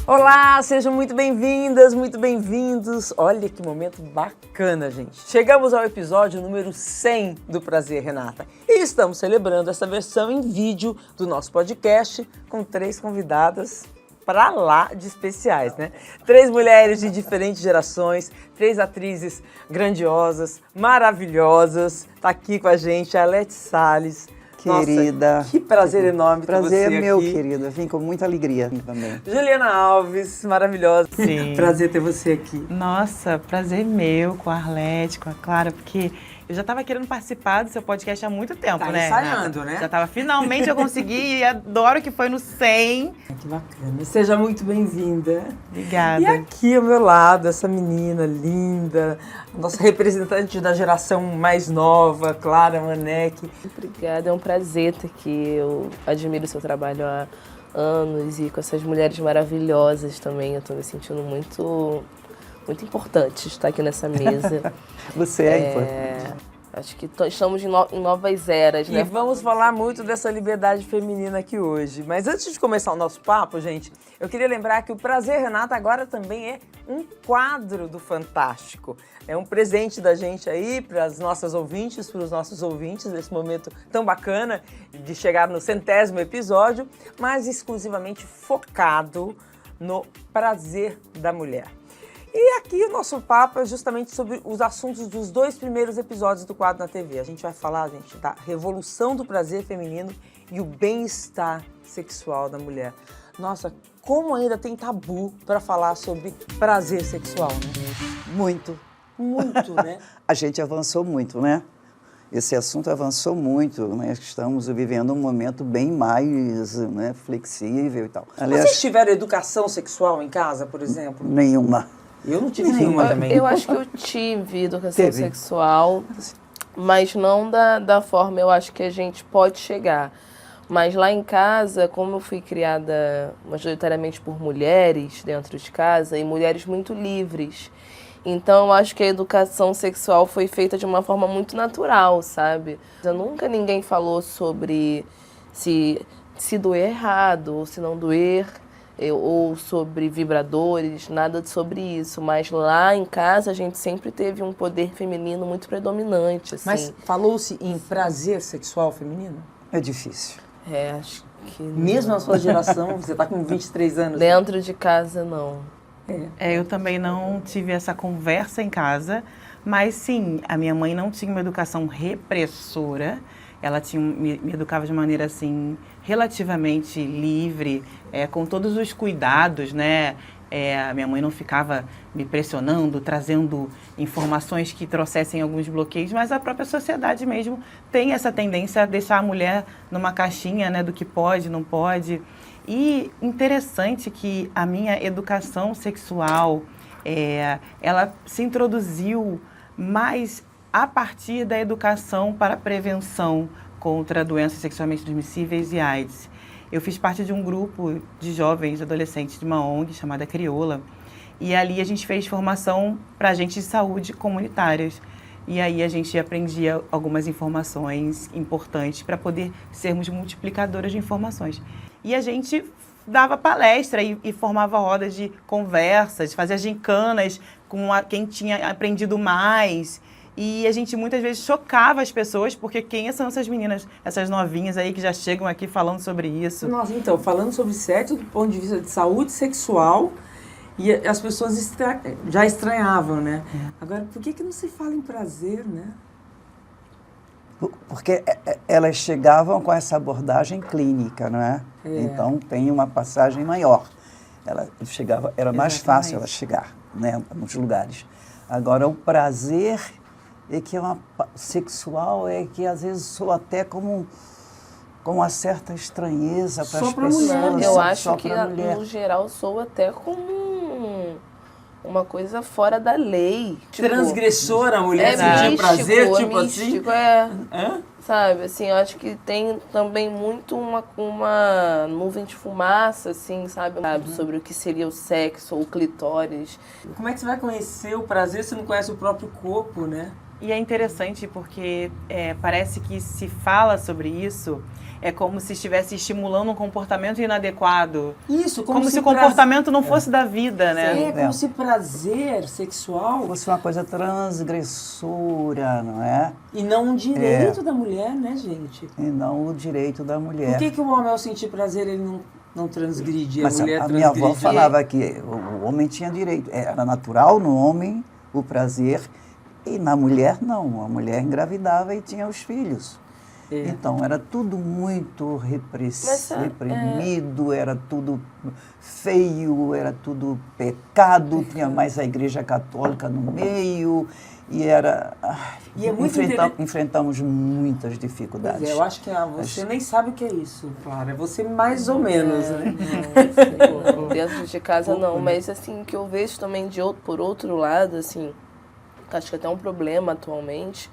Olá, sejam muito bem-vindas, muito bem-vindos. Olha que momento bacana, gente. Chegamos ao episódio número 100 do Prazer, Renata. E estamos celebrando essa versão em vídeo do nosso podcast com 3 convidadas pra lá de especiais, né? 3 mulheres de diferentes gerações, 3 atrizes grandiosas, maravilhosas. Tá aqui com a gente a Alete Salles. Querida. Nossa, que prazer enorme ter você prazer aqui. é meu, querida. Vim com muita alegria também. Juliana Alves, maravilhosa. Sim. Prazer ter você aqui. Nossa, prazer meu com a Arlete, com a Clara, porque eu já estava querendo participar do seu podcast há muito tempo, Tá né? ensaiando, né? Já estava, finalmente eu consegui e adoro que foi no 100. Que bacana. Seja muito bem-vinda. Obrigada. E aqui ao meu lado, essa menina linda, nossa representante da geração mais nova, Clara Maneck. Obrigada, é um prazer estar aqui. Eu admiro o seu trabalho há anos e com essas mulheres maravilhosas também. Eu estou me sentindo muito importante estar aqui nessa mesa. Você é importante. Acho que estamos em novas eras, né? E vamos falar muito dessa liberdade feminina aqui hoje. Mas antes de começar o nosso papo, gente, eu queria lembrar que o Prazer, Renata, agora também é um quadro do Fantástico. É um presente da gente aí para as nossas ouvintes, para os nossos ouvintes, nesse momento tão bacana de chegar no 100º episódio, mas exclusivamente focado no prazer da mulher. E aqui o nosso papo é justamente sobre os assuntos dos 2 primeiros episódios do quadro na TV. A gente vai falar, gente, da revolução do prazer feminino e o bem-estar sexual da mulher. Nossa, como ainda tem tabu para falar sobre prazer sexual, né? Muito. Muito, né? A gente avançou muito, né? Esse assunto avançou muito, né? Estamos vivendo um momento bem mais, né, flexível e tal. Vocês tiveram educação sexual em casa, por exemplo? Nenhuma. Eu não tive nenhuma também. Eu acho que eu tive educação sexual, mas não da forma eu acho que a gente pode chegar. Mas lá em casa, como eu fui criada majoritariamente por mulheres dentro de casa, e mulheres muito livres, então eu acho que a educação sexual foi feita de uma forma muito natural, sabe? Nunca ninguém falou sobre se doer errado ou se não doer, ou sobre vibradores, nada sobre isso. Mas lá em casa a gente sempre teve um poder feminino muito predominante, assim. Mas falou-se em prazer sexual feminino? É difícil. Acho que não. Mesmo na sua geração, você está com 23 anos. Dentro de casa, não. Eu também não tive essa conversa em casa, mas sim, a minha mãe não tinha uma educação repressora. Ela me educava de maneira, assim, relativamente livre, com todos os cuidados, né? A minha mãe não ficava me pressionando, trazendo informações que trouxessem alguns bloqueios, mas a própria sociedade mesmo tem essa tendência a deixar a mulher numa caixinha, né, do que pode, não pode. E interessante que a minha educação sexual, ela se introduziu mais a partir da educação para a prevenção contra doenças sexualmente transmissíveis e AIDS. Eu fiz parte de um grupo de jovens, adolescentes de uma ONG chamada Crioula, e ali a gente fez formação para agentes de saúde comunitárias. E aí a gente aprendia algumas informações importantes para poder sermos multiplicadoras de informações. E a gente dava palestra e formava rodas de conversas, fazia gincanas com quem tinha aprendido mais. E a gente muitas vezes chocava as pessoas, porque quem são essas meninas, essas novinhas aí que já chegam aqui falando sobre isso? Nossa, então, falando sobre sexo do ponto de vista de saúde sexual, e as pessoas já estranhavam, né? Agora, por que não se fala em prazer, né? Porque elas chegavam com essa abordagem clínica, não é? Então tem uma passagem maior. Era mais fácil ela chegar, né, nos lugares. Agora, o prazer sexual é que às vezes soa até como uma certa estranheza para as pessoas. Eu acho que, no geral, soa até como uma coisa fora da lei. Tipo, transgressora, a mulher sentir prazer, tipo místico, assim? Sabe, assim, eu acho que tem também muito uma nuvem de fumaça, assim, sabe? Sobre o que seria o sexo ou o clitóris. Como é que você vai conhecer o prazer se não conhece o próprio corpo, né? E é interessante porque parece que se fala sobre isso, é como se estivesse estimulando um comportamento inadequado. Isso, como se o comportamento não fosse da vida, né? Como se prazer sexual fosse uma coisa transgressora, não é? E não um direito da mulher, né, gente? E não o direito da mulher. Por que o homem, ao sentir prazer, ele não transgride, Mas a mulher a transgride? minha avó falava que o homem tinha direito, era natural no homem o prazer, e na mulher não. A mulher engravidava e tinha os filhos. Então, era tudo muito reprimido, era tudo feio, era tudo pecado, tinha mais a Igreja Católica no meio, e era... E é muito enfrentamos muitas dificuldades. Pois eu acho que você nem sabe o que é isso, Clara. Você mais ou menos, né? Não, dentro de casa não, mas assim, o que eu vejo também por outro lado, assim, acho que até um problema atualmente,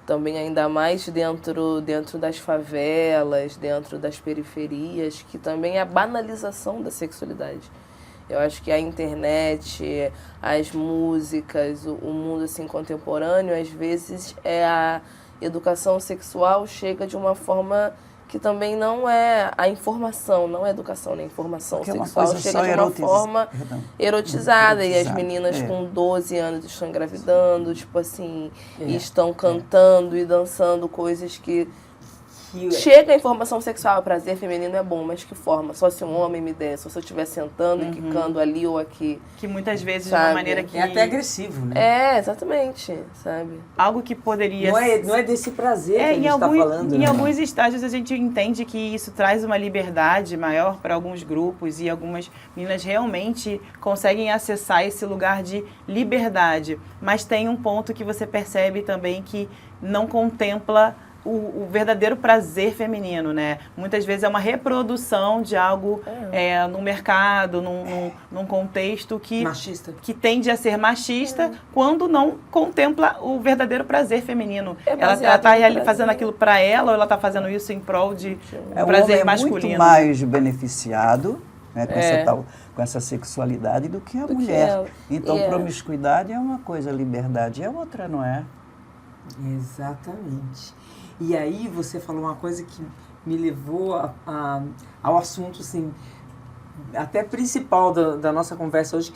também ainda mais dentro das favelas, dentro das periferias, que também é a banalização da sexualidade. Eu acho que a internet, as músicas, o mundo assim, contemporâneo, às vezes a educação sexual chega de uma forma que também não é a informação, não é educação, né? A informação sexual chega de uma forma erotizada. E as meninas com 12 anos estão engravidando, tipo assim, e estão cantando e dançando coisas que chega a informação sexual, prazer feminino é bom, mas que forma? Só se um homem me der, só se eu estiver sentando e quicando ali ou aqui. Que muitas vezes sabe? De uma maneira que... É até agressivo, né? Exatamente, sabe? Algo que poderia... Não é desse prazer que a gente está falando. Em alguns estágios a gente entende que isso traz uma liberdade maior para alguns grupos e algumas meninas realmente conseguem acessar esse lugar de liberdade. Mas tem um ponto que você percebe também que não contempla o verdadeiro prazer feminino, né? Muitas vezes é uma reprodução de algo no mercado, num contexto machista, que tende a ser machista, quando não contempla o verdadeiro prazer feminino. Ela está fazendo aquilo para ela, ou ela está fazendo isso em prol de prazer masculino. É muito mais beneficiado, né, com essa sexualidade do que a mulher. Então, promiscuidade é uma coisa, liberdade é outra, não é? Exatamente. E aí você falou uma coisa que me levou ao assunto, assim, até principal da nossa conversa hoje,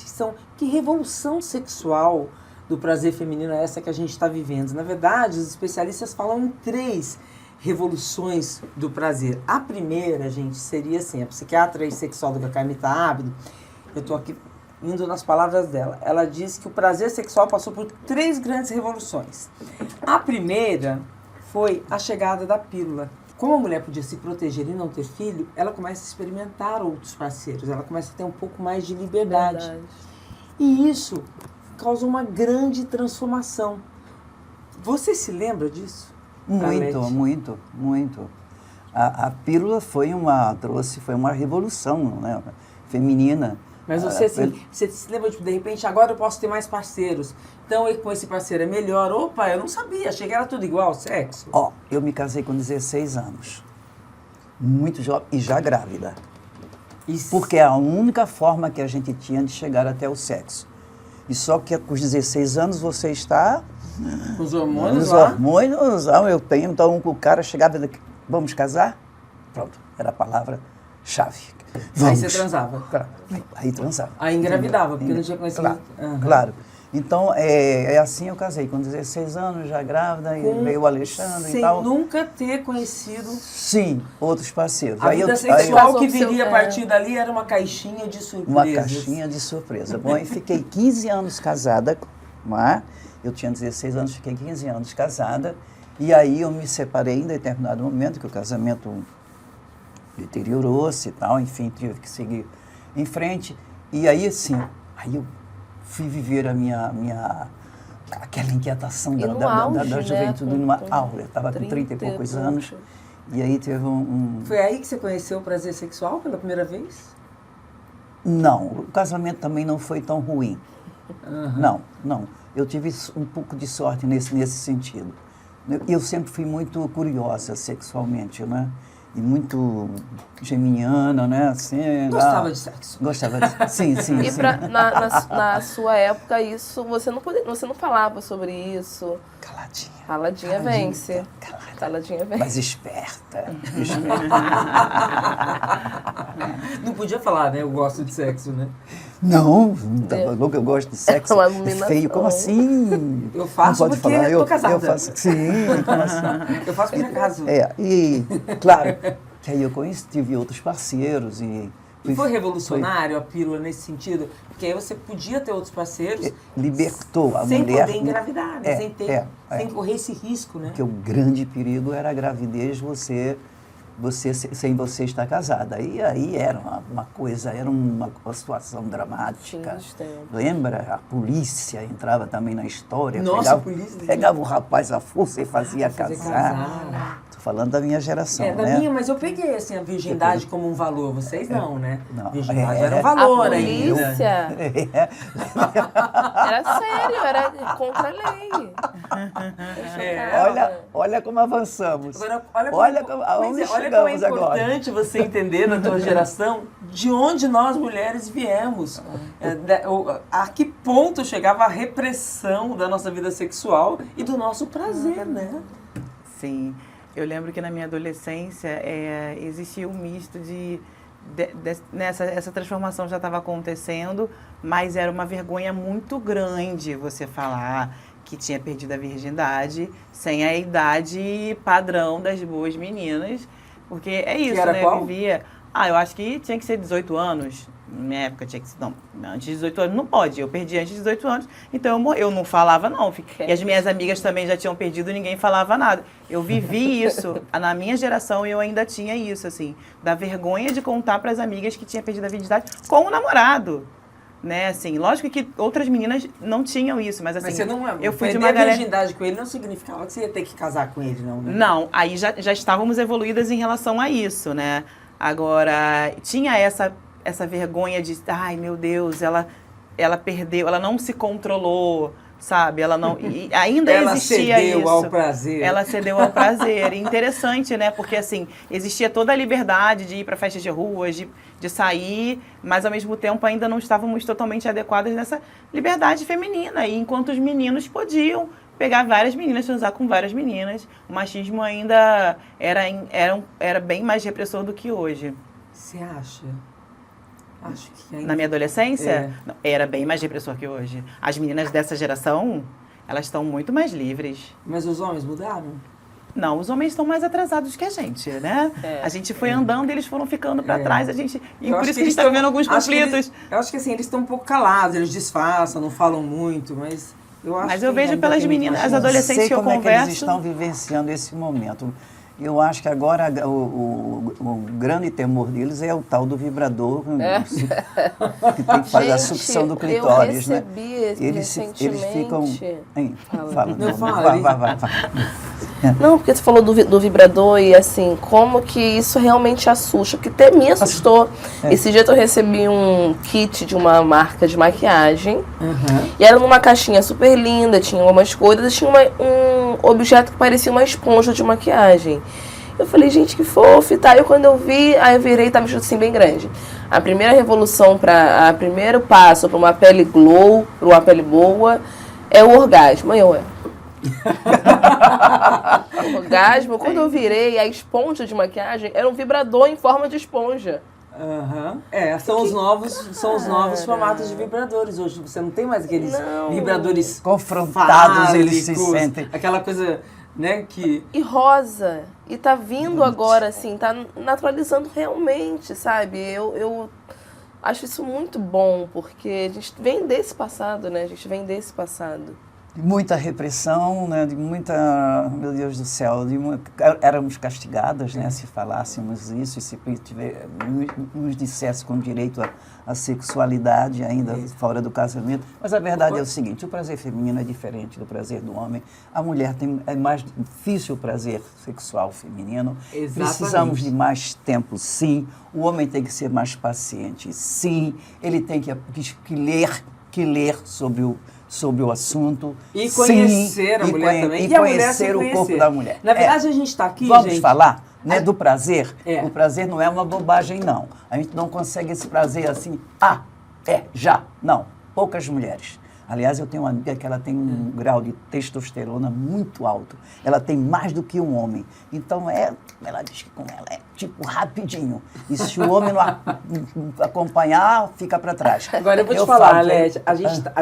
que revolução sexual do prazer feminino é essa que a gente está vivendo. Na verdade, os especialistas falam em 3 revoluções do prazer. A primeira, gente, seria assim, a psiquiatra e sexóloga Carmita Ábido, eu estou aqui indo nas palavras dela, ela diz que o prazer sexual passou por 3 grandes revoluções. A primeira foi a chegada da pílula. Como a mulher podia se proteger e não ter filho, ela começa a experimentar outros parceiros, ela começa a ter um pouco mais de liberdade. E isso causa uma grande transformação. Você se lembra disso? Muito. A pílula foi uma revolução, né, feminina. Mas você se lembra, de repente, agora eu posso ter mais parceiros. Então, com esse parceiro é melhor. Opa, eu não sabia, achei que era tudo igual, sexo. Eu me casei com 16 anos. Muito jovem e já grávida. Isso. Porque é a única forma que a gente tinha de chegar até o sexo. E só que com os 16 anos você está... Os hormônios os lá? Hormônios, eu tenho. Então, o cara chegava daqui, vamos casar? Pronto, era a palavra-chave. Aí você transava? Aí transava. Aí engravidava, porque não tinha conhecido. Claro. Então, assim eu casei, com 16 anos, já grávida, e veio o Alexandre e tal. Sem nunca ter conhecido... Sim, outros parceiros. A vida sexual que viria a partir dali era uma caixinha de surpresas. Uma caixinha de surpresa. Bom, e fiquei 15 anos casada, eu tinha 16 anos, fiquei 15 anos casada, e aí eu me separei em determinado momento, que o casamento deteriorou-se e tal, enfim, tive que seguir em frente. E aí, assim, eu fui viver aquela inquietação da juventude numa aula. Eu estava com 30 e poucos anos, e aí teve Foi aí que você conheceu o prazer sexual pela primeira vez? Não, o casamento também não foi tão ruim. Não. Eu tive um pouco de sorte nesse sentido. Eu sempre fui muito curiosa sexualmente, né? E muito geminiana, né? Assim, gostava de sexo. Gostava de sim. E na sua época, isso, você não falava sobre isso? caladinha. Caladinha vence. Caladinha vence. Mas esperta. Não podia falar, né? Eu gosto de sexo, né? Não, tá louco, eu gosto de sexo. É uma É abominação. feio, como assim? Eu faço Não pode porque falar. tô casada. Eu faço, sim, como assim? Eu faço porque acaso. E, claro, que aí eu tive outros parceiros e... E foi revolucionário a pílula nesse sentido? Porque aí você podia ter outros parceiros libertou a sem mulher. poder engravidar, né? Sem correr esse risco, né? Porque o grande perigo era a gravidez, sem você estar casada. E aí era uma coisa, era uma situação dramática. Lembra? A polícia entrava também na história. Nossa, pegava o rapaz à força e fazia casar. Estou falando da minha geração, da né? minha, mas eu peguei assim, a virgindade como um valor. Vocês não, né? Não. Virgindade era um valor a ainda. polícia era sério, era contra a lei. Olha como avançamos. Agora, Olha como é importante você entender na tua geração de onde nós mulheres viemos. A que ponto chegava a repressão da nossa vida sexual e do nosso prazer, né? Sim. Eu lembro que na minha adolescência existia um misto essa transformação já estava acontecendo, mas era uma vergonha muito grande você falar que tinha perdido a virgindade sem a idade padrão das boas meninas, porque é isso, né? Qual? Vivia... eu acho que tinha que ser 18 anos. Na minha época tinha que ser... Não, antes de 18 anos não pode. Eu perdi antes de 18 anos, então eu não falava não. E as minhas amigas também já tinham perdido, ninguém falava nada. Eu vivi isso, na minha geração eu ainda tinha isso, assim, da vergonha de contar para as amigas que tinha perdido a virgindade com o namorado. Né, assim, lógico que outras meninas não tinham isso, mas assim, você não, eu fui de uma galera... galera... virgindade com ele não significava que você ia ter que casar com ele, não, né? Não, aí já estávamos evoluídas em relação a isso, né? Agora, tinha essa vergonha de, ai meu Deus, ela perdeu, ela não se controlou, sabe? Ela não, e ainda existia isso. Ela cedeu ao prazer. Ela cedeu ao prazer. E interessante, né? Porque assim, existia toda a liberdade de ir para festas de ruas, de sair, mas ao mesmo tempo ainda não estávamos totalmente adequadas nessa liberdade feminina. E enquanto os meninos podiam pegar várias meninas, transar com várias meninas, o machismo ainda era bem mais repressor do que hoje. Você acha? Acho que ainda... Na minha adolescência, não, era bem mais repressor que hoje. As meninas dessa geração, elas estão muito mais livres. Mas os homens mudaram? Não, os homens estão mais atrasados que a gente, né? A gente foi andando e eles foram ficando para trás. E por isso que a gente está vendo alguns conflitos. Eu acho que assim, eles estão um pouco calados, eles disfarçam, não falam muito, mas eu acho Mas eu vejo pelas meninas, as adolescentes que eu converso... Não sei como é que eles estão vivenciando esse momento. Eu acho que agora o grande temor deles é o tal do vibrador, que tem que fazer a sucção do clitóris, né? Eu recebi eles ficam... Vai. Não, porque você falou do vibrador e assim, como que isso realmente assusta, porque me assustou. Esse dia eu recebi um kit de uma marca de maquiagem, e era numa caixinha super linda, tinha algumas coisas, tinha um objeto que parecia uma esponja de maquiagem. Eu falei, gente, que fofo e tal. Aí quando eu vi, aí eu virei e tava escrito assim, bem grande. A primeira revolução, o primeiro passo para uma pele glow, para uma pele boa, é o orgasmo. Aí eu, o orgasmo, quando eu virei, a esponja de maquiagem era um vibrador em forma de esponja. São os novos formatos de vibradores hoje. Você não tem mais aqueles vibradores confrontados, eles se sentem. Aquela coisa, né, que... E rosa. E tá vindo agora, assim, tá naturalizando realmente, sabe? Eu acho isso muito bom, porque a gente vem desse passado, né? Muita repressão, né? De muita, meu Deus do céu, éramos castigadas, né? Se falássemos isso, e se nos dissesse com direito à sexualidade ainda fora do casamento. Mas a verdade é o seguinte, o prazer feminino é diferente do prazer do homem. A mulher é mais difícil o prazer sexual feminino. Exatamente. Precisamos de mais tempo, sim. O homem tem que ser mais paciente, sim. Ele tem que ler sobre o assunto. E conhecer a mulher também. E conhecer o corpo da mulher. Na verdade, a gente está aqui, Vamos falar, né, do prazer? O prazer não é uma bobagem, não. A gente não consegue esse prazer assim, já. Não, poucas mulheres. Aliás, eu tenho uma amiga que ela tem um grau de testosterona muito alto. Ela tem mais do que um homem. Então, ela diz que com ela é tipo rapidinho. E se o homem não acompanhar, fica para trás. Agora eu vou te falar, Alete, a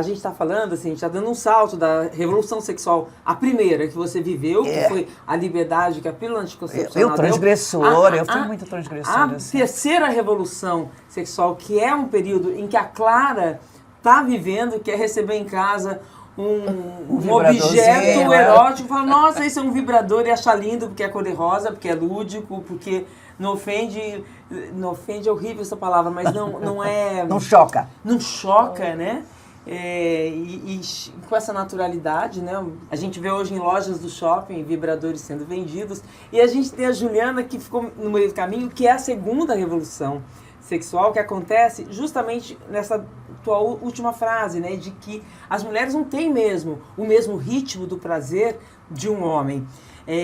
gente está falando, assim, a gente está dando um salto da revolução sexual, a primeira que você viveu, que foi a liberdade, que a pílula anticoncepcional eu transgressora, eu fui muito A transgressora. Assim. terceira revolução sexual, que é um período em que a Clara está vivendo, que é receber em casa um objeto erótico, fala, nossa, isso é um vibrador, e achar lindo porque é cor-de-rosa, porque é lúdico, porque não ofende, é horrível essa palavra, mas não é... Não choca. Não choca, né? E com essa naturalidade, né? A gente vê hoje em lojas do shopping vibradores sendo vendidos, e a gente tem a Juliana que ficou no meio do caminho, que é a segunda revolução sexual, que acontece justamente nessa tua última frase, né, de que as mulheres não têm mesmo o mesmo ritmo do prazer de um homem.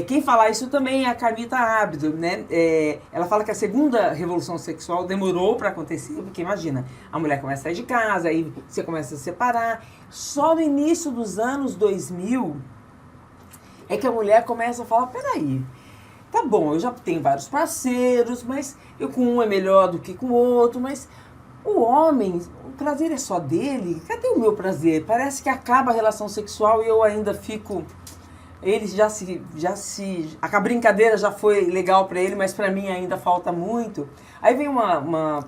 Quem fala isso também é a Carmita Ábido, né? Ela fala que a segunda revolução sexual demorou para acontecer, porque imagina, a mulher começa a sair de casa, aí você começa a se separar. Só no início dos anos 2000 é que a mulher começa a falar, peraí, tá bom, eu já tenho vários parceiros, mas eu com um é melhor do que com o outro, mas o homem, o prazer é só dele? Cadê o meu prazer? Parece que acaba a relação sexual e eu ainda fico... Ele a brincadeira já foi legal para ele, mas para mim ainda falta muito. Aí vem uma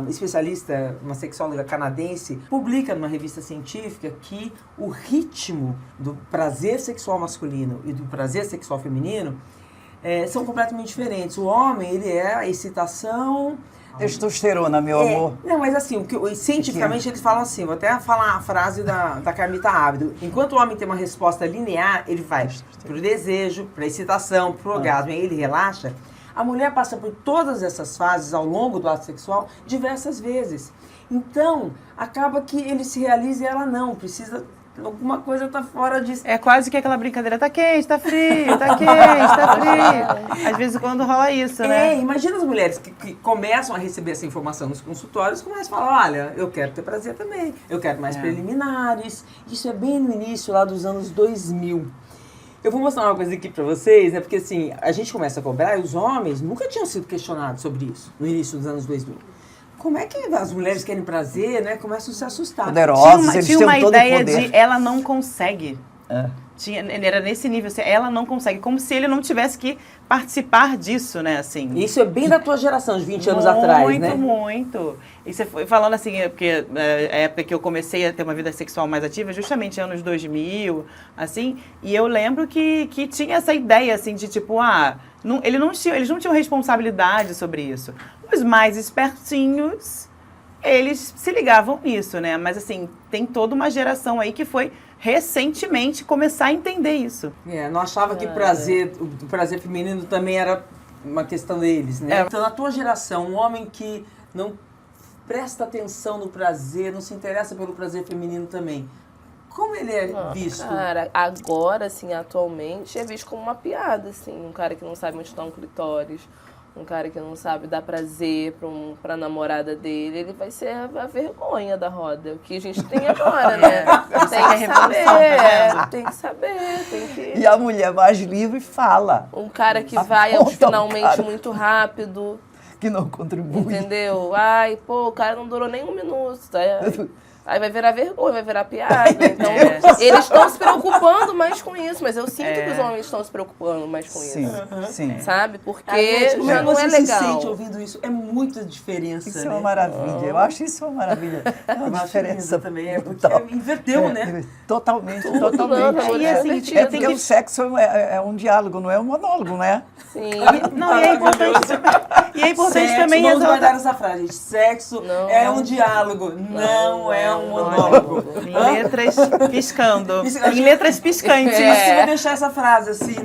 especialista, uma sexóloga canadense, publica numa revista científica que o ritmo do prazer sexual masculino e do prazer sexual feminino são completamente diferentes. O homem, ele é a excitação... Testosterona, meu amor. Não, mas assim, cientificamente eles falam assim, vou até falar a frase da Carmita Ábido. Enquanto o homem tem uma resposta linear, ele vai pro desejo, pra excitação, pro orgasmo, e aí ele relaxa. A mulher passa por todas essas fases ao longo do ato sexual diversas vezes. Então, acaba que ele se realiza e ela não, precisa... Alguma coisa tá fora disso. É quase que aquela brincadeira, tá quente, tá frio, tá quente, tá frio. Às vezes quando rola isso, né? Imagina as mulheres que começam a receber essa informação nos consultórios, começam a falar, olha, eu quero ter prazer também, eu quero mais preliminares. Isso é bem no início, lá dos anos 2000. Eu vou mostrar uma coisa aqui pra vocês, né? Porque assim, a gente começa a cobrar e os homens nunca tinham sido questionados sobre isso, no início dos anos 2000. Como é que as mulheres querem prazer, né? Começam a se assustar. Poderosas, eles tinha têm uma todo ideia o poder. de ela não consegue. Ele era nesse nível, assim, ela não consegue. Como se ele não tivesse que participar disso, né? Assim. Isso é bem da tua geração, de 20 anos atrás, né? Muito. E você foi falando assim, porque a época que eu comecei a ter uma vida sexual mais ativa, justamente anos 2000, assim, e eu lembro que tinha essa ideia, assim, de tipo, eles não tinham responsabilidade sobre isso. Os mais espertinhos, eles se ligavam nisso, né? Mas, assim, tem toda uma geração aí que foi recentemente começar a entender isso. Não achava que o prazer feminino também era uma questão deles, né? Então, na tua geração, um homem que não presta atenção no prazer, não se interessa pelo prazer feminino também, como ele é visto? Cara, agora, assim, atualmente, é visto como uma piada, assim. Um cara que não sabe onde está um clitóris, um cara que não sabe dar prazer pra namorada dele, ele vai ser a vergonha da roda. O que a gente tem agora, né? Tem que saber. E a mulher mais livre fala. Um cara que vai aos finalmente muito rápido. Que não contribui. Entendeu? Ai, pô, o cara não durou nem um minuto. Aí vai virar vergonha, vai virar piada. Então, eles estão se preocupando mais com isso. Mas eu sinto que os homens estão se preocupando mais com isso. Sim. Sabe? Porque já não é legal. Você se sente ouvindo isso? É muita diferença, Isso é uma maravilha. Eu acho isso uma maravilha. É uma diferença também. Porque inverteu, né? Totalmente. E assim, porque o sexo é um diálogo, não é um monólogo, né? Sim. Não, e é importante Sexo, também vamos guardar essa frase, gente. Sexo é um diálogo, não é um monólogo. Em letras piscando. Em letras piscantes. Eu vou deixar essa frase assim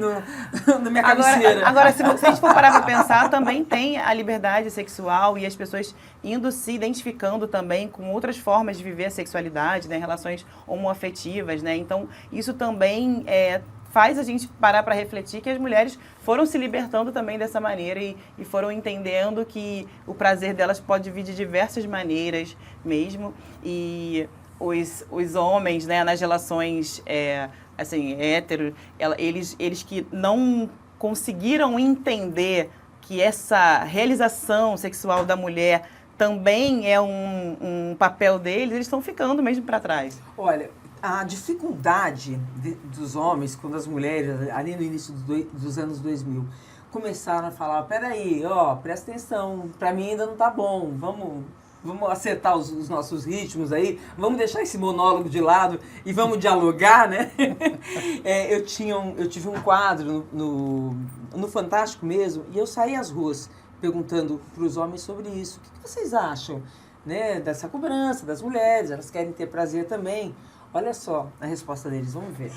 na minha cabeceira. Agora, se a gente for parar pra pensar, também tem a liberdade sexual e as pessoas indo se identificando também com outras formas de viver a sexualidade, né? Relações homoafetivas, né? Então, isso também faz a gente parar para refletir que as mulheres foram se libertando também dessa maneira e foram entendendo que o prazer delas pode vir de diversas maneiras mesmo. E os homens, né, nas relações assim, hétero, eles que não conseguiram entender que essa realização sexual da mulher também é um papel deles, eles estão ficando mesmo para trás. Olha, a dificuldade dos homens, quando as mulheres, ali no início dos anos 2000, começaram a falar, peraí, ó, presta atenção, pra mim ainda não tá bom, vamos acertar os nossos ritmos aí, vamos deixar esse monólogo de lado e vamos dialogar, né? Eu tive um quadro no Fantástico mesmo, e eu saí às ruas perguntando para os homens sobre isso. O que vocês acham, né, dessa cobrança das mulheres? Elas querem ter prazer também. Olha só a resposta deles, vamos ver.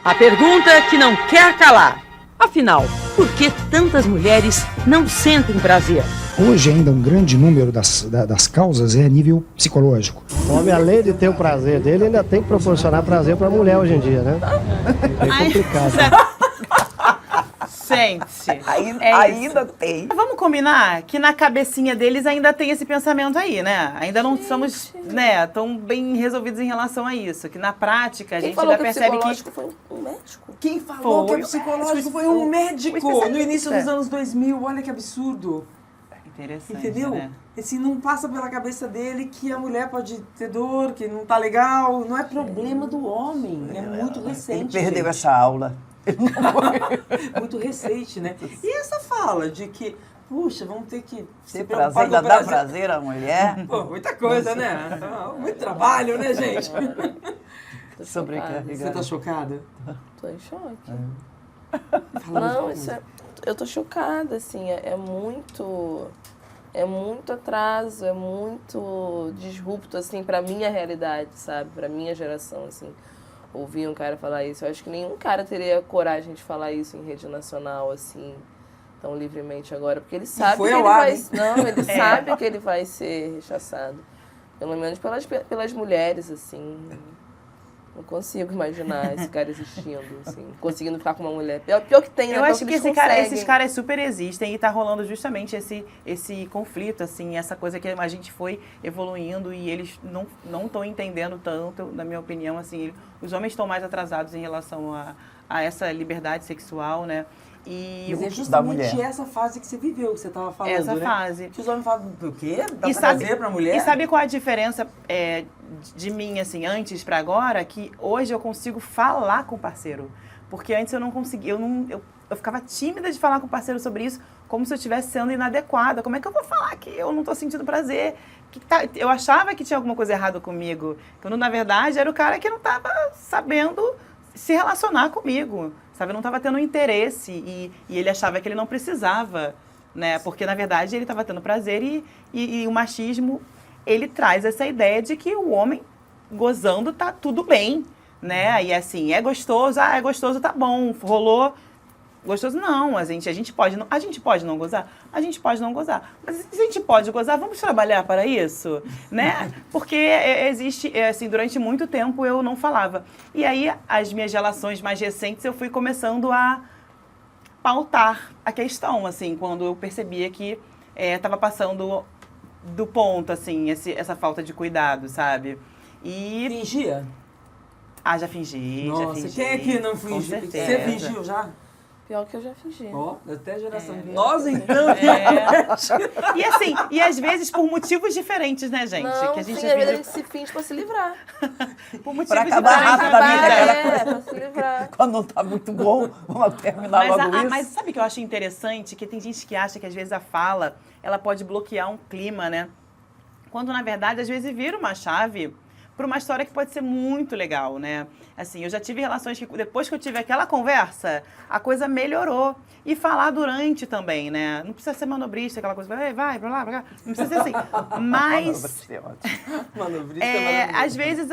A pergunta que não quer calar. Afinal, por que tantas mulheres não sentem prazer? Hoje ainda um grande número das causas é a nível psicológico. O homem, além de ter o prazer dele, ainda tem que proporcionar prazer para a mulher hoje em dia, né? É complicado. Gente, Ainda tem. vamos combinar que na cabecinha deles ainda tem esse pensamento aí, né? Ainda não somos, né, tão bem resolvidos em relação a isso. Que na prática a Quem gente falou ainda que o percebe que... psicológico foi um médico? Quem falou que é Foi psicológico foi um médico especialista. no início dos anos 2000. Olha que absurdo. Interessante, Entendeu? né? Assim, não passa pela cabeça dele que a mulher pode ter dor, que não tá legal. Não é problema do homem. É muito recente. Ele perdeu gente. essa aula. Muito recente, né? E essa fala de que, puxa, vamos ter que se Ter preocupar prazer, com o ainda dá prazer. prazer à mulher. Pô, muita coisa, né? Muito trabalho, né, gente? Tô Sobrecarregado. Você tá chocada? Tô em choque. Fala Não, mais. isso eu tô chocada, assim, é muito atraso, é muito disrupto, assim, pra minha realidade, sabe? Pra minha geração, assim. Ouvir um cara falar isso. Eu acho que nenhum cara teria coragem de falar isso em rede nacional, assim, tão livremente agora. Porque ele sabe foi que ao ele ar, vai... hein? Não, ele sabe que ele vai ser rechaçado. Pelo menos pelas mulheres, assim. Não consigo imaginar esse cara existindo, assim, conseguindo ficar com uma mulher. Pior que tem, né? Eu Pior acho que eles esses conseguem. caras super existem e tá rolando justamente esse conflito, assim, essa coisa que a gente foi evoluindo e eles não estão entendendo tanto, na minha opinião, assim, os homens estão mais atrasados em relação a essa liberdade sexual, né? E Mas é da justamente mulher. essa fase que você viveu, que você tava falando, essa né? fase. Que os homens falam, o quê? Dá E prazer pra mulher? E sabe qual a diferença de mim, assim, antes pra agora? Que hoje eu consigo falar com o parceiro. Porque antes eu não conseguia, eu ficava tímida de falar com o parceiro sobre isso, como se eu estivesse sendo inadequada. Como é que eu vou falar que eu não tô sentindo prazer? Eu achava que tinha alguma coisa errada comigo. Quando, na verdade, era o cara que não tava sabendo se relacionar comigo. Sabe? Eu não estava tendo interesse e ele achava que ele não precisava, né? Porque, na verdade, ele estava tendo prazer e o machismo, ele traz essa ideia de que o homem gozando tá tudo bem, né? E assim, é gostoso, é gostoso, tá bom, rolou... Gostoso não, a gente pode não gozar? A gente pode não gozar. Mas se a gente pode gozar, vamos trabalhar para isso, né? Porque existe, assim, durante muito tempo eu não falava. E aí, as minhas relações mais recentes, eu fui começando a pautar a questão, assim, quando eu percebia que estava passando do ponto, assim, essa falta de cuidado, sabe? E... Fingia? Já fingi, Nossa, já fingi. quem é que não com fingiu? certeza. Você fingiu já? Pior que eu já fingi. Ó, até a geração. Nós, então. E assim, e às vezes por motivos diferentes, né, gente? Não, que a gente sim, às vezes a gente se finge pra se livrar. por motivos Pra acabar diferentes. rapidamente aquela Pra se livrar. Quando não está muito bom, vamos terminar logo isso. Mas sabe o que eu acho interessante? Que tem gente que acha que às vezes a fala, ela pode bloquear um clima, né? Quando, na verdade, às vezes vira uma chave para uma história que pode ser muito legal, né? Assim, eu já tive relações que depois que eu tive aquela conversa, a coisa melhorou. E falar durante também, né? Não precisa ser manobrista, aquela coisa, vai, pra lá, pra cá. Não precisa ser assim. Mas, Manobrista é maravilhoso. às vezes,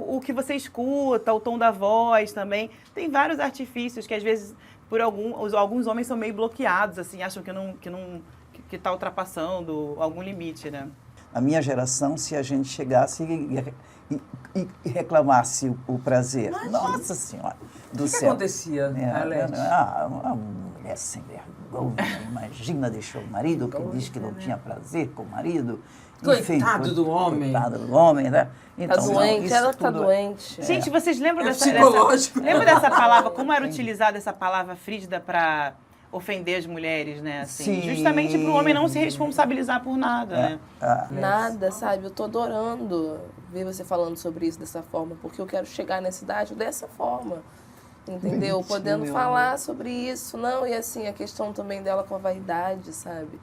o que você escuta, o tom da voz também, tem vários artifícios que, às vezes, por alguns homens são meio bloqueados, assim, acham que tá ultrapassando algum limite, né? A minha geração, se a gente chegasse e reclamasse o prazer, nossa senhora do O que céu. acontecia, Arlete? mulher sem vergonha, imagina, deixou o marido, que diz que não tinha prazer com o marido. Enfim, Coitado do homem. Coitado do homem, né? Tá doente, isso ela tá tudo doente. Gente, vocês lembram psicológico. lembra dessa palavra, como era utilizada essa palavra frígida para ofender as mulheres, né? Assim, Sim. justamente para o homem não se responsabilizar por nada, né? Nada, sabe? Eu tô adorando ver você falando sobre isso dessa forma, porque eu quero chegar nessa idade dessa forma. Entendeu? Bonitinho, Podendo meu falar amor. sobre isso. Não, e assim, a questão também dela com a vaidade, sabe?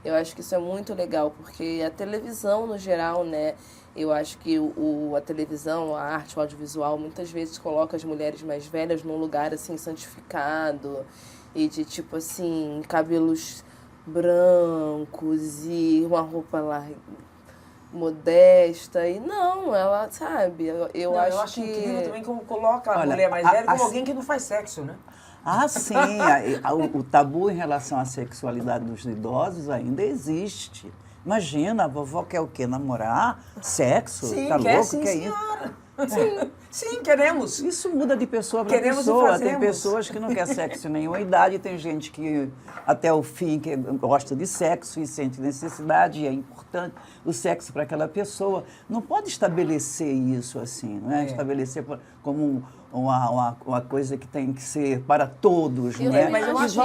Eu acho que isso é muito legal, porque a televisão, no geral, né? Eu acho que a televisão, a arte, o audiovisual, muitas vezes coloca as mulheres mais velhas num lugar, assim, santificado. E de, tipo assim, cabelos brancos e uma roupa lá modesta. E não, ela, sabe? Eu acho que... incrível também como coloca a Olha, mulher mais velha como alguém que não faz sexo, né? Ah, sim, o tabu em relação à sexualidade dos idosos ainda existe. Imagina, a vovó quer o quê? Namorar? Sexo? Sim, tá quer louco? sim, Quer senhora. Sim, queremos. Isso muda de pessoa para Queremos e pessoa. fazemos. Tem pessoas que não querem sexo em nenhuma idade, tem gente que até o fim que gosta de sexo e sente necessidade, e é importante o sexo para aquela pessoa. Não pode estabelecer isso assim, não é? Estabelecer como uma coisa que tem que ser para todos, não é? Mas eu acho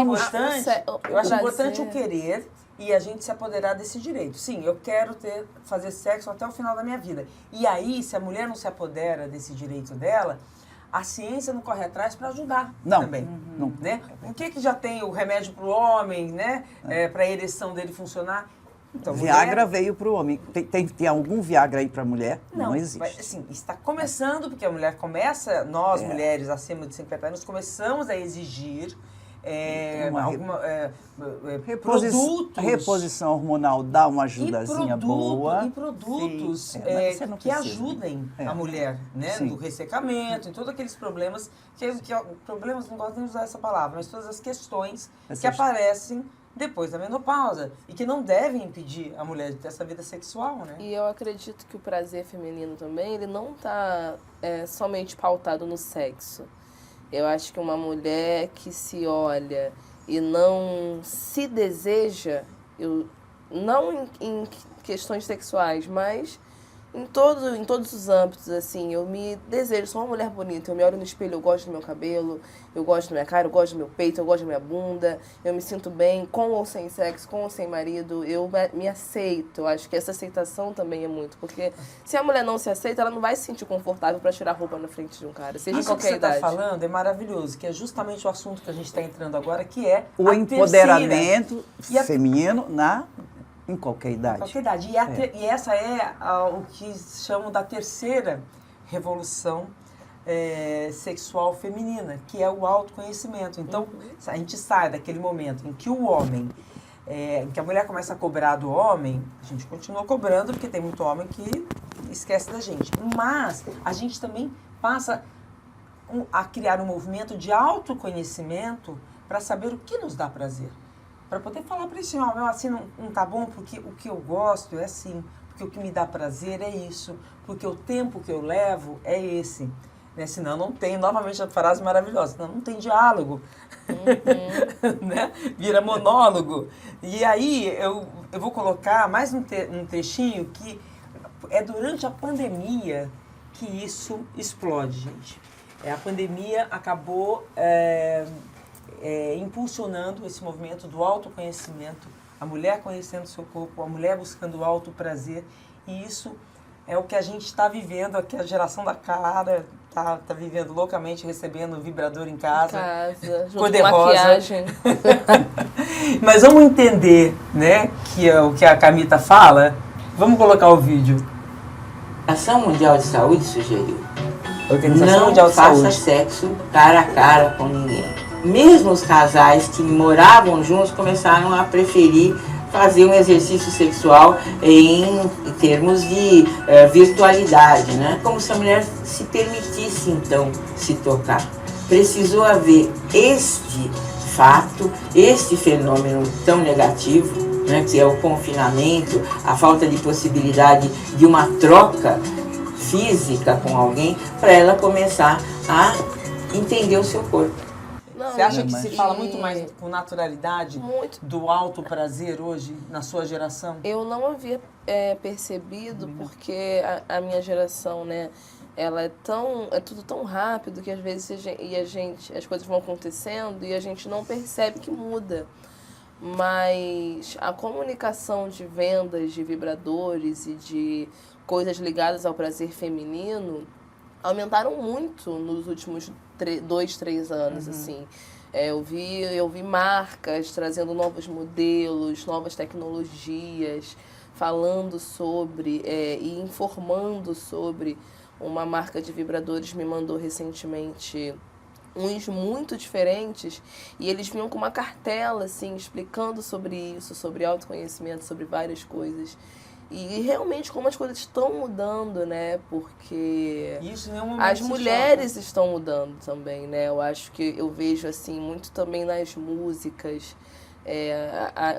Brasil. importante o querer e a gente se apoderar desse direito. Sim, eu quero fazer sexo até o final da minha vida. E aí, se a mulher não se apodera desse direito dela, a ciência não corre atrás para ajudar também. Não. Né? Por que já tem o remédio para o homem, né? Para a ereção dele funcionar? Então, Viagra veio para o homem. Tem algum Viagra aí para a mulher? Não existe. Mas, assim, está começando, porque a mulher começa, nós mulheres acima de 50 anos, começamos a exigir produtos. Reposição hormonal dá uma ajudazinha boa. E produtos mas você não que precisa. ajudem a mulher, né? Sim. No ressecamento, em todos aqueles problemas, problemas, não gosto nem de usar essa palavra, mas todas as questões que aparecem depois da menopausa e que não devem impedir a mulher de ter essa vida sexual, né? E eu acredito que o prazer feminino também, ele não está somente pautado no sexo. Eu acho que uma mulher que se olha e não se deseja, não em questões sexuais, mas em todos os âmbitos, assim, eu me desejo, sou uma mulher bonita, eu me olho no espelho, eu gosto do meu cabelo, eu gosto da minha cara, eu gosto do meu peito, eu gosto da minha bunda, eu me sinto bem, com ou sem sexo, com ou sem marido, eu me aceito. Eu acho que essa aceitação também é muito, porque se a mulher não se aceita, ela não vai se sentir confortável para tirar a roupa na frente de um cara, seja em Isso que qualquer você idade. está falando é maravilhoso, que é justamente o assunto que a gente está entrando agora, que é O a empoderamento terceira. feminino em qualquer idade. Qualquer idade. E essa é o que chamam da terceira revolução sexual feminina, que é o autoconhecimento. Então, a gente sai daquele momento em que o homem, em que a mulher começa a cobrar do homem, a gente continua cobrando, porque tem muito homem que esquece da gente. Mas a gente também passa a criar um movimento de autoconhecimento para saber o que nos dá prazer. Para poder falar para esse homem, assim não tá bom, porque o que eu gosto é assim, porque o que me dá prazer é isso, porque o tempo que eu levo é esse. Né? Senão não tem, novamente a frase maravilhosa, senão não tem diálogo, né? Vira monólogo. E aí eu vou colocar mais um trechinho que é durante a pandemia que isso explode, gente. A pandemia acabou impulsionando esse movimento do autoconhecimento, a mulher conhecendo seu corpo, a mulher buscando o autoprazer, e isso é o que a gente está vivendo aqui, a geração da cara tá vivendo loucamente, recebendo o vibrador em casa. Junto cor de com rosa. maquiagem. Mas vamos entender, né, que é o que a Camita fala. Vamos colocar o vídeo. A Organização Mundial de Saúde sugeriu: Organização não Mundial de faça Saúde. sexo cara a cara com ninguém. Mesmo os casais que moravam juntos começaram a preferir fazer um exercício sexual em termos de virtualidade, né? Como se a mulher se permitisse, então, se tocar. Precisou haver este fato, este fenômeno tão negativo, né, que é o confinamento, a falta de possibilidade de uma troca física com alguém, para ela começar a entender o seu corpo. Não, Você acha que mas- se fala muito mais com naturalidade Muito. do alto prazer hoje, na sua geração? Eu não havia percebido, porque a minha geração, né, ela é tudo tão rápido que às vezes as coisas vão acontecendo e a gente não percebe que muda. Mas a comunicação de vendas de vibradores e de coisas ligadas ao prazer feminino aumentaram muito nos últimos 2, 3 anos, assim. Eu vi marcas trazendo novos modelos, novas tecnologias, falando sobre e informando sobre. Uma marca de vibradores me mandou recentemente uns muito diferentes e eles vinham com uma cartela, assim, explicando sobre isso, sobre autoconhecimento, sobre várias coisas. E realmente como as coisas estão mudando, né? Porque Isso em nenhum momento as se mulheres estão mudando também, né? Eu acho que eu vejo, assim, muito também nas músicas.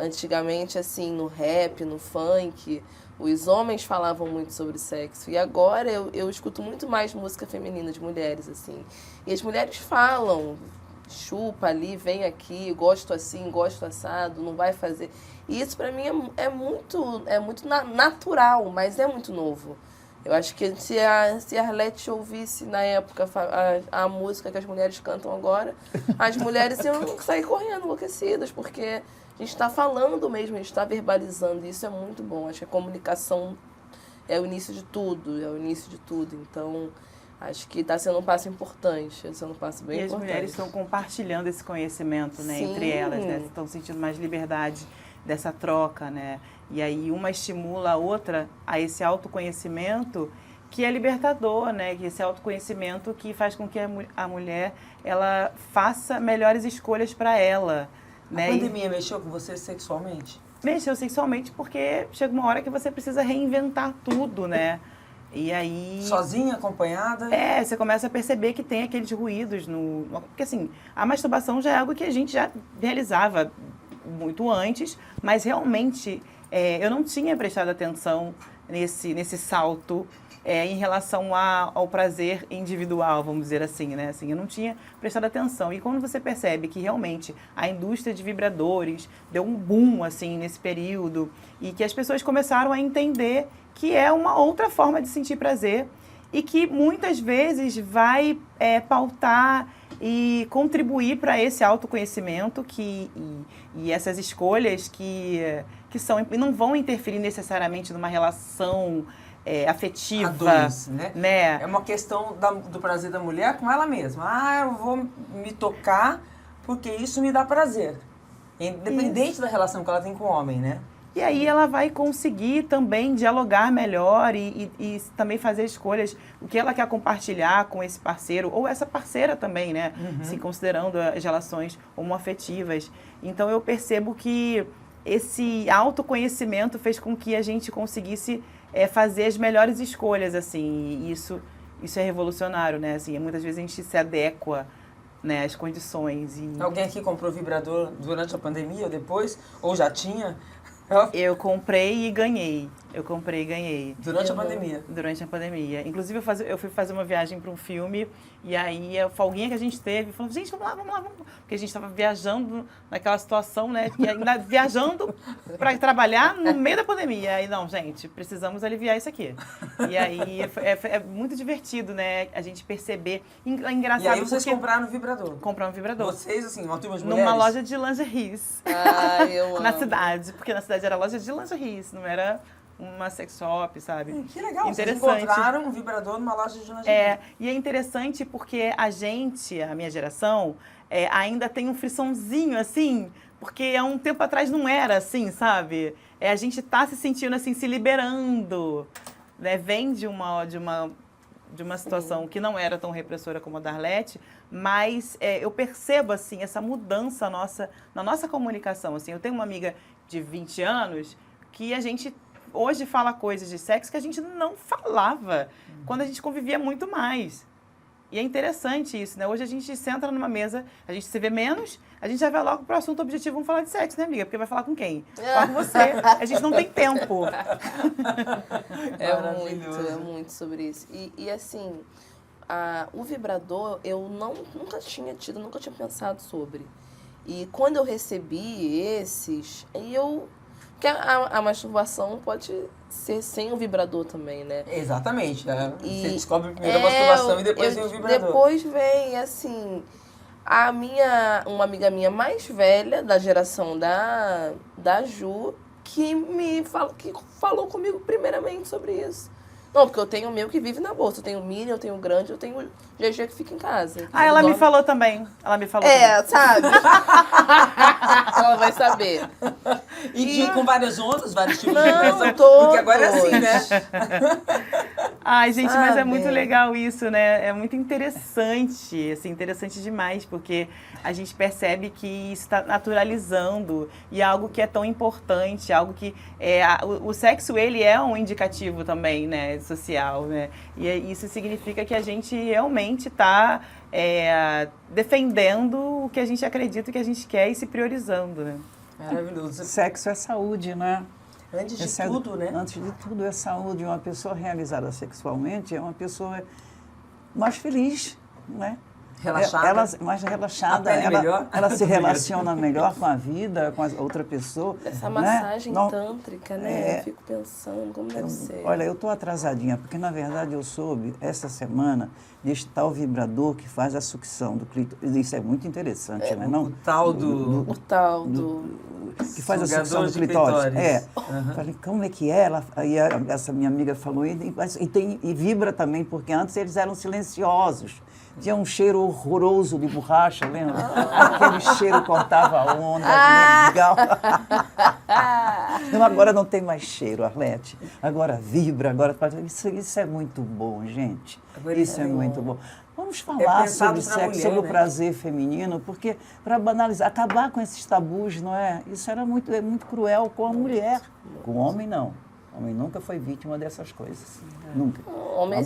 Antigamente, assim, no rap, no funk, os homens falavam muito sobre sexo. E agora eu escuto muito mais música feminina de mulheres, assim. E as mulheres falam, chupa ali, vem aqui, gosto assim, gosto assado, não vai fazer. E isso pra mim é muito natural, mas é muito novo. Eu acho que se a Arlete ouvisse na época a música que as mulheres cantam agora, as mulheres iam sair correndo, enlouquecidas, porque a gente está falando mesmo, a gente está verbalizando, e isso é muito bom. Acho que a comunicação é o início de tudo, Então, acho que está sendo um passo importante, está sendo um passo bem importante. E as mulheres estão compartilhando esse conhecimento, né, Sim. entre elas, né? Estão sentindo mais liberdade dessa troca, né? E aí uma estimula a outra a esse autoconhecimento que é libertador, né? Que esse autoconhecimento que faz com que a mulher ela faça melhores escolhas para ela, né? A pandemia mexeu com você sexualmente? Mexeu sexualmente porque chega uma hora que você precisa reinventar tudo, né? E aí... Sozinha, acompanhada? Você começa a perceber que tem aqueles ruídos no... Porque, assim, a masturbação já é algo que a gente já realizava muito antes, mas realmente eu não tinha prestado atenção nesse salto em relação ao prazer individual, vamos dizer assim, né? Assim, eu não tinha prestado atenção. E quando você percebe que realmente a indústria de vibradores deu um boom, assim, nesse período, e que as pessoas começaram a entender que é uma outra forma de sentir prazer e que muitas vezes vai pautar e contribuir para esse autoconhecimento e essas escolhas que não vão interferir necessariamente numa relação afetiva. A dois, né? É uma questão do prazer da mulher com ela mesma. Eu vou me tocar porque isso me dá prazer. Independente da relação que ela tem com o homem, né? E aí ela vai conseguir também dialogar melhor e também fazer escolhas, o que ela quer compartilhar com esse parceiro, ou essa parceira também, né? Se considerando as relações homoafetivas. Então eu percebo que esse autoconhecimento fez com que a gente conseguisse fazer as melhores escolhas, assim. E isso é revolucionário, né? Assim, muitas vezes a gente se adequa, né, às condições. Alguém aqui comprou vibrador durante a pandemia ou depois? Ou já tinha? Eu comprei e ganhei. Durante a pandemia? Durante a pandemia. Inclusive, eu fui fazer uma viagem para um filme e aí a folguinha que a gente teve, falou, gente, vamos lá. Porque a gente estava viajando naquela situação, né? E ainda viajando para trabalhar no meio da pandemia. Aí, não, gente, precisamos aliviar isso aqui. E aí é muito divertido, né? A gente perceber. Engraçado. E aí vocês compraram um vibrador? Compramos um vibrador. Vocês, assim, uma turma de mulheres? Numa loja de lingeries. Eu Na amo. cidade. Porque na cidade era loja de lingeries, não era uma sex shop, sabe? Que legal, interessante. Vocês encontraram um vibrador numa loja de lingerie. E é interessante porque a minha geração, ainda tem um frissãozinho, assim, porque há um tempo atrás não era assim, sabe? A gente tá se sentindo assim, se liberando, né? Vem de uma situação que não era tão repressora como a da Arlete, mas eu percebo, assim, essa mudança na nossa comunicação, assim. Eu tenho uma amiga de 20 anos que a gente hoje fala coisas de sexo que a gente não falava quando a gente convivia muito mais. E é interessante isso, né? Hoje a gente senta numa mesa, a gente se vê menos, a gente já vai logo pro assunto objetivo, vamos falar de sexo, né, amiga? Porque vai falar com quem? Falar com você. A gente não tem tempo. É muito sobre isso. E assim, O vibrador eu nunca tinha tido, nunca tinha pensado sobre. E quando eu recebi esses, porque a masturbação pode ser sem o vibrador também, né? Exatamente. Você descobre primeiro a masturbação e depois vem o vibrador. Depois vem, assim, uma amiga minha mais velha, da geração da Ju, que falou comigo primeiramente sobre isso. Não, porque eu tenho o meu que vive na bolsa. Eu tenho o mini, eu tenho o grande, eu tenho o GG que fica em casa. Ela me falou também. Ela me falou também. Sabe? Ela vai saber. E com várias ondas, vários tipos Não, de vibração. todos. Porque agora é assim, né? Ai, gente, mas é Sabe? muito legal isso, né? É muito interessante, assim, interessante demais, porque a gente percebe que isso está naturalizando e é algo que é tão importante, algo que o sexo, ele é um indicativo também, né, social, né? E isso significa que a gente realmente está defendendo o que a gente acredita, o que a gente quer e se priorizando, né? Maravilhoso. Sexo é saúde, né? Antes de tudo, né? Antes de tudo é saúde. Uma pessoa realizada sexualmente é uma pessoa mais feliz, né? Relaxada. Ela mais relaxada. A pele melhor. Ela se relaciona melhor com a vida, com a outra pessoa. Essa né? massagem tântrica, né? Eu fico pensando como deve ser. Olha, eu estou atrasadinha, porque na verdade eu soube, essa semana, deste tal vibrador que faz a sucção do clítoris. Isso é muito interessante, né? Não? O tal do... Que faz a sugador sucção do de clitóris. clitóris. Falei, como é que é? Aí essa minha amiga falou, e vibra também, porque antes eles eram silenciosos. Tinha um cheiro horroroso de borracha, lembra? Aquele cheiro cortava a onda, legal. Não, agora não tem mais cheiro, Arlete. Agora vibra, agora faz... Isso é muito bom, gente. Isso é muito bom. Vamos falar sobre sexo, sobre o prazer feminino, porque para banalizar, acabar com esses tabus, não é? Isso é muito cruel com a mulher. Com o homem, não. O homem nunca foi vítima dessas coisas. Nunca.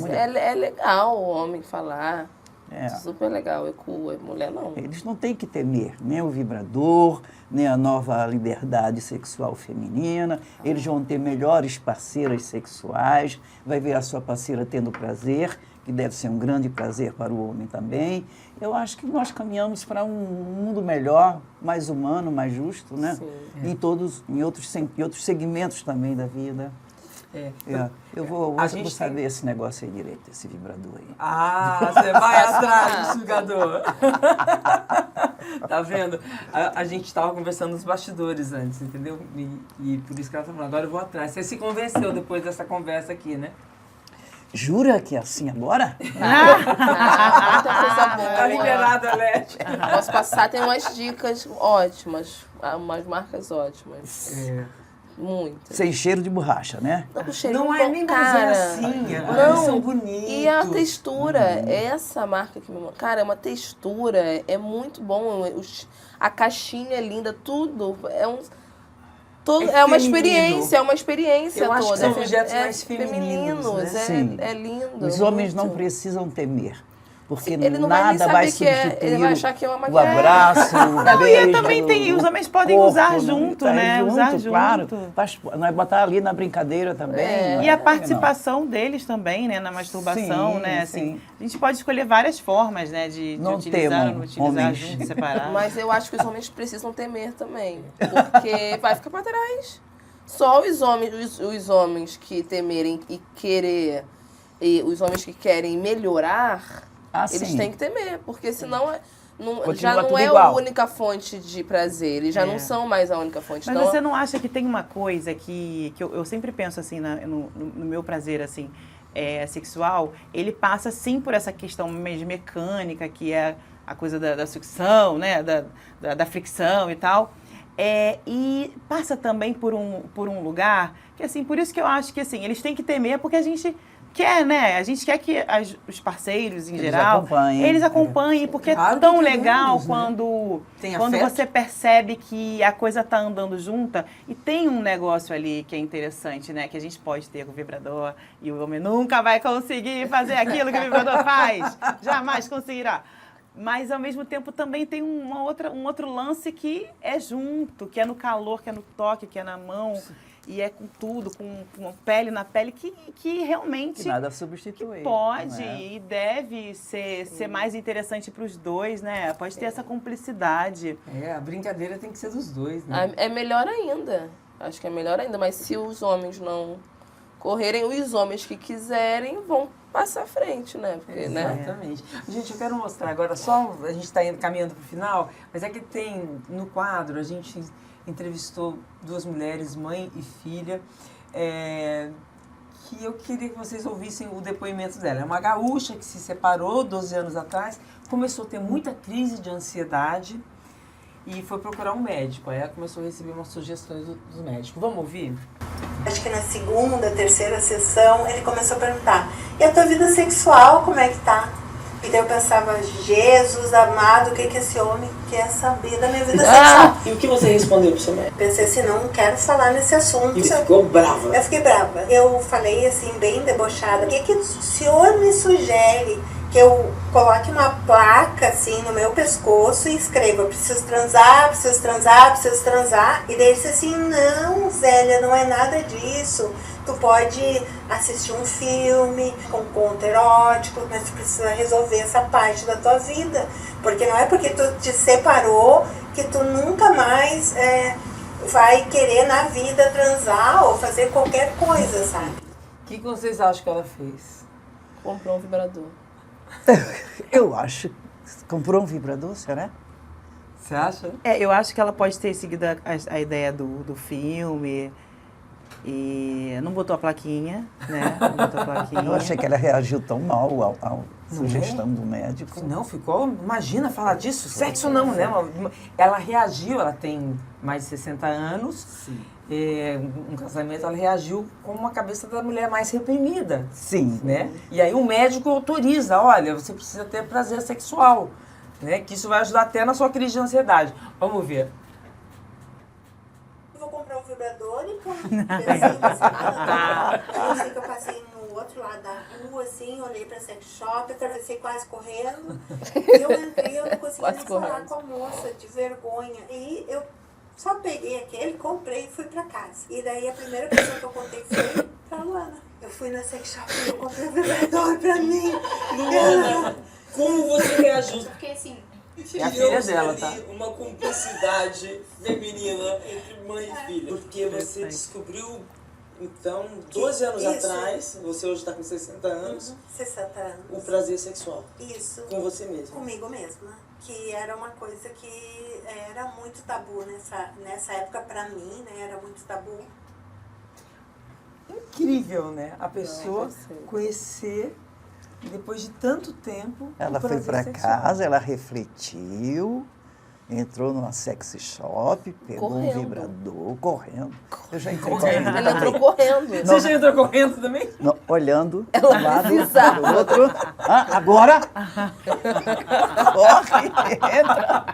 É legal o homem falar. É. Super legal. Mulher não. Eles não têm que temer nem o vibrador, nem a nova liberdade sexual feminina. Eles vão ter melhores parceiras sexuais, vai ver a sua parceira tendo prazer, que deve ser um grande prazer para o homem também. Eu acho que nós caminhamos para um mundo melhor, mais humano, mais justo, né? Sim. Em outros segmentos também da vida. Eu vou saber esse negócio aí direito, esse vibrador aí. Você vai atrás do sugador. Tá vendo? A gente estava conversando nos bastidores antes, entendeu? E por isso que ela tá falando, agora eu vou atrás. Você se convenceu depois dessa conversa aqui, né? Jura que é assim agora? Muita coisa boa. Tá liberada, Lete. Posso passar, tem umas dicas ótimas, umas marcas ótimas. Muito. Sem cheiro de borracha, né? Não é nem cara assim, eles são bonitos. E a textura, essa marca que me... Cara, é uma textura, é muito bom. A caixinha é linda, tudo. É uma experiência, Eu toda. Acho que são objetos mais femininos, né? Sim. É lindo. Os homens não precisam temer. Porque ele não nada vai substituir substituir ele vai achar que é uma o abraço, o beijo. E também os homens podem usar junto, né? Usar junto. Claro. Nós botar ali na brincadeira também. E a participação deles também, né? Na masturbação, né? Assim, a gente pode escolher várias formas, né? De utilizar ou não utilizar junto, separar. Mas eu acho que os homens precisam temer também. Porque vai ficar para trás. Só os homens que temerem e querer... E os homens que querem melhorar... Eles têm que temer, porque senão já não é a única fonte de prazer. Eles já não são mais a única fonte. Mas você não acha que tem uma coisa que eu sempre penso assim no meu prazer assim, sexual, ele passa sim por essa questão mais mecânica, que é a coisa da sucção, né, da fricção e tal. E passa também por um lugar que, assim, por isso que eu acho que assim, eles têm que temer, porque a gente quer, né? A gente quer que os parceiros, em geral, eles acompanhem, porque é tão legal quando você percebe que a coisa tá andando junta e tem um negócio ali que é interessante, né? Que a gente pode ter com o vibrador e o homem nunca vai conseguir fazer aquilo que o vibrador faz. Jamais conseguirá. Mas, ao mesmo tempo, também tem um outro lance que é junto, que é no calor, que é no toque, que é na mão. E é com tudo, com pele na pele, que realmente... Que nada substitui. Que pode e deve ser mais interessante para os dois, né? Pode ter essa cumplicidade. A brincadeira tem que ser dos dois, né? É melhor ainda. Acho que é melhor ainda. Mas se os homens não correrem, os homens que quiserem vão passar à frente, né? Porque, Exatamente. Gente, eu quero mostrar agora, a gente está caminhando para o final, mas é que tem no quadro, a gente entrevistou 2 mulheres, mãe e filha, que eu queria que vocês ouvissem o depoimento dela. É uma gaúcha que se separou 12 anos atrás, começou a ter muita crise de ansiedade e foi procurar um médico. Aí ela começou a receber umas sugestões dos médicos. Vamos ouvir? Acho que na segunda, terceira sessão, ele começou a perguntar: e a tua vida sexual, como é que tá? E daí eu pensava: Jesus amado, o que esse homem quer saber da minha vida sexual? E o que você respondeu pro seu médico? Pensei assim: não quero falar nesse assunto. E você ficou brava? Eu fiquei brava. Eu falei assim, bem debochada: o que o senhor me sugere que eu coloque uma placa assim no meu pescoço e escreva: preciso transar, preciso transar, preciso transar? E daí ele disse assim: não, Zélia, não é nada disso. Tu pode assistir um filme com conto erótico, mas tu precisa resolver essa parte da tua vida. Porque não é porque tu te separou que tu nunca mais vai querer na vida transar ou fazer qualquer coisa, sabe? O que vocês acham que ela fez? comprou um vibrador. Eu acho. Comprou um vibrador, será? Você acha? Eu acho que ela pode ter seguido a ideia do filme e não botou a plaquinha, né? Não botou a plaquinha. Eu achei que ela reagiu tão mal à sugestão do médico. Não, ficou... Imagina falar disso. Sexo não, né? Ela reagiu, ela tem mais de 60 anos. Sim. Um casamento, ela reagiu com uma cabeça da mulher mais reprimida. Sim. Né? E aí o médico autoriza, olha, você precisa ter prazer sexual. Né? Que isso vai ajudar até na sua crise de ansiedade. Vamos ver. Eu vou comprar um vibrador e pronto. Eu sei que eu passei no outro lado da rua, assim, olhei pra sex shop, atravessei quase correndo. Eu entrei, eu não consegui nem falar com a moça, de vergonha. E eu só peguei aquele, comprei e fui pra casa. E daí a primeira pessoa que eu contei foi pra Luana. Eu fui na sex shop e eu comprei um vibrador pra mim. Luana, como você reagiu? Porque assim... É a filha dela, tá? Uma cumplicidade feminina entre mãe e filha. Porque você descobriu, então, 12 anos atrás, você hoje está com 60 anos. 60 anos. O prazer sexual. Isso. Com você mesma. Comigo mesma. Que era uma coisa que era muito tabu nessa época pra mim, né? Era muito tabu. Incrível, né? A pessoa conhecer... Depois de tanto tempo... Ela foi para casa, ela refletiu, entrou numa sex shop, pegou um vibrador, correndo. Eu já entrei correndo. Ela entrou correndo. Você já entrou correndo também? Não, olhando ela do lado do outro. Ah, agora? Corre, entra.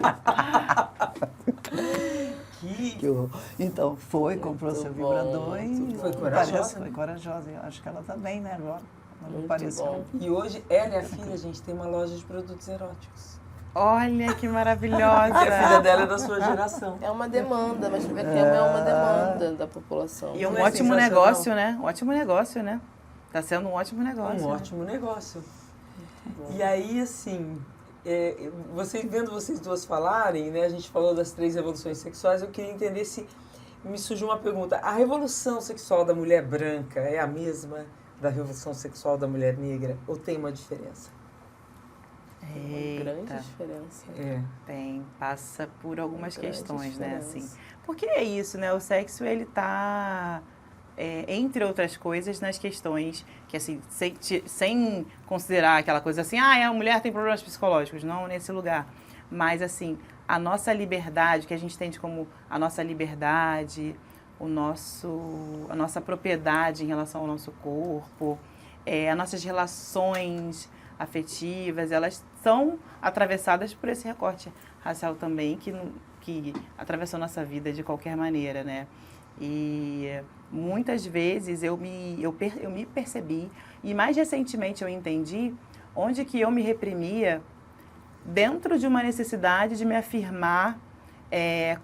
Que horror. Então, comprou seu vibrador e... Foi corajosa. Foi corajosa. Eu acho que ela tá bem, né, agora. Não pareceu. bom. E hoje, ela e a filha, gente, tem uma loja de produtos eróticos. Olha que maravilhosa. A filha dela é da sua geração. É uma demanda, mas é uma demanda da população. E um ótimo negócio, né? Ótimo negócio, né? Tá sendo um ótimo negócio. Um ótimo negócio. E aí, assim, você vendo vocês duas falarem, né? A gente falou das 3 revoluções sexuais, eu queria entender se me surgiu uma pergunta. A revolução sexual da mulher branca é a mesma da revolução sexual da mulher negra, ou tem uma diferença? Uma grande diferença. Tem, passa por algumas questões, né, assim. Porque é isso, né, o sexo, ele tá, entre outras coisas, nas questões que, assim, sem considerar aquela coisa assim, a mulher tem problemas psicológicos, não nesse lugar, mas, assim, a nossa liberdade, que a gente entende como a nossa liberdade, a nossa propriedade em relação ao nosso corpo, as nossas relações afetivas, elas são atravessadas por esse recorte racial também, que atravessou nossa vida de qualquer maneira, né? E muitas vezes eu me percebi, e mais recentemente eu entendi onde que eu me reprimia dentro de uma necessidade de me afirmar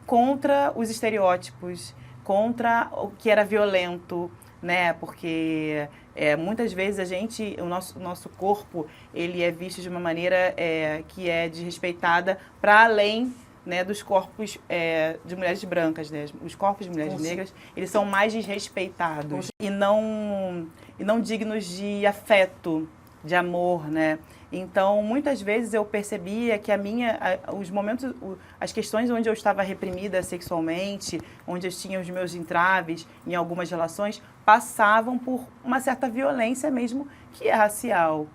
contra os estereótipos, contra o que era violento, né? Porque muitas vezes o nosso corpo, ele é visto de uma maneira que é desrespeitada para além, né, dos corpos de mulheres brancas, né? Os corpos de mulheres negras, eles são mais desrespeitados e não dignos de afeto, de amor, né? Então, muitas vezes eu percebia que os momentos, as questões onde eu estava reprimida sexualmente, onde eu tinha os meus entraves em algumas relações, passavam por uma certa violência mesmo, que é racial,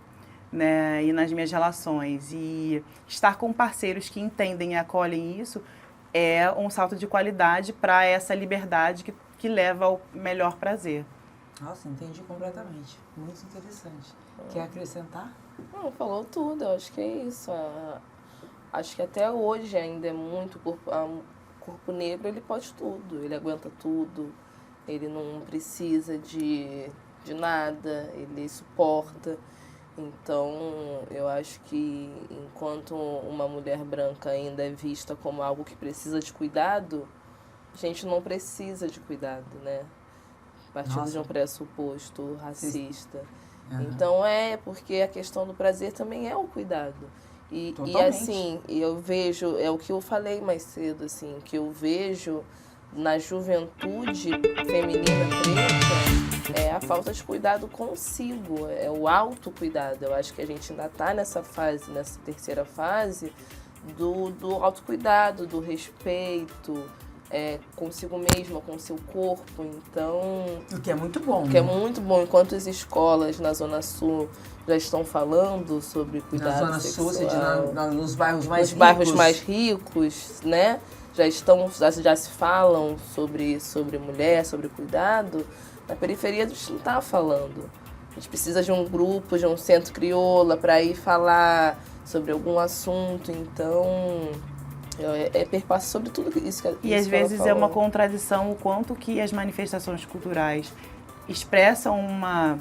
né? E nas minhas relações. E estar com parceiros que entendem e acolhem isso é um salto de qualidade para essa liberdade que leva ao melhor prazer. Nossa, entendi completamente. Muito interessante. Quer acrescentar? Não, falou tudo, eu acho que é isso. Acho que até hoje ainda é muito corpo negro, ele pode tudo, ele aguenta tudo, ele não precisa de nada, ele suporta. Então, eu acho que enquanto uma mulher branca ainda é vista como algo que precisa de cuidado, a gente não precisa de cuidado, né? Partindo de um pressuposto racista. Então porque a questão do prazer também é o cuidado. E assim, eu vejo, é o que eu falei mais cedo, assim, que eu vejo na juventude feminina preta é a falta de cuidado consigo, é o autocuidado. Eu acho que a gente ainda está nessa fase, nessa terceira fase do autocuidado, do respeito, consigo mesma, com seu corpo. Então, o que é muito bom. O que é muito bom. Enquanto as escolas na Zona Sul já estão falando sobre cuidado sexual. Na Zona Sul, nos bairros mais ricos. Nos bairros mais ricos, né? Já se falam sobre mulher, sobre cuidado. Na periferia a gente não está falando. A gente precisa de um grupo, de um centro crioula para ir falar sobre algum assunto. Então, perpassa sobre tudo isso que E às vezes é uma contradição o quanto que as manifestações culturais expressam uma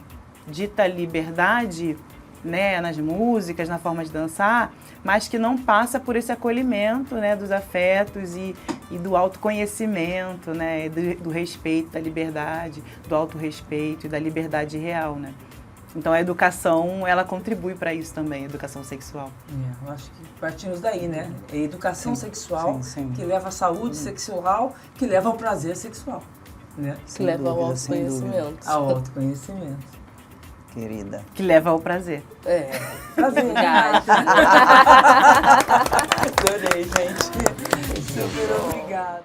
dita liberdade, né, nas músicas, na forma de dançar, mas que não passa por esse acolhimento, né, dos afetos e do autoconhecimento, né, do respeito, da liberdade, do autorrespeito e da liberdade real, né. Então a educação, ela contribui para isso também, a educação sexual. Eu acho que partimos daí, né? É a educação sexual que leva à saúde sexual, que leva ao prazer sexual, né? Que leva ao autoconhecimento. Ao autoconhecimento. Querida. Que leva ao prazer. Prazer. Adorei, gente. Super obrigada.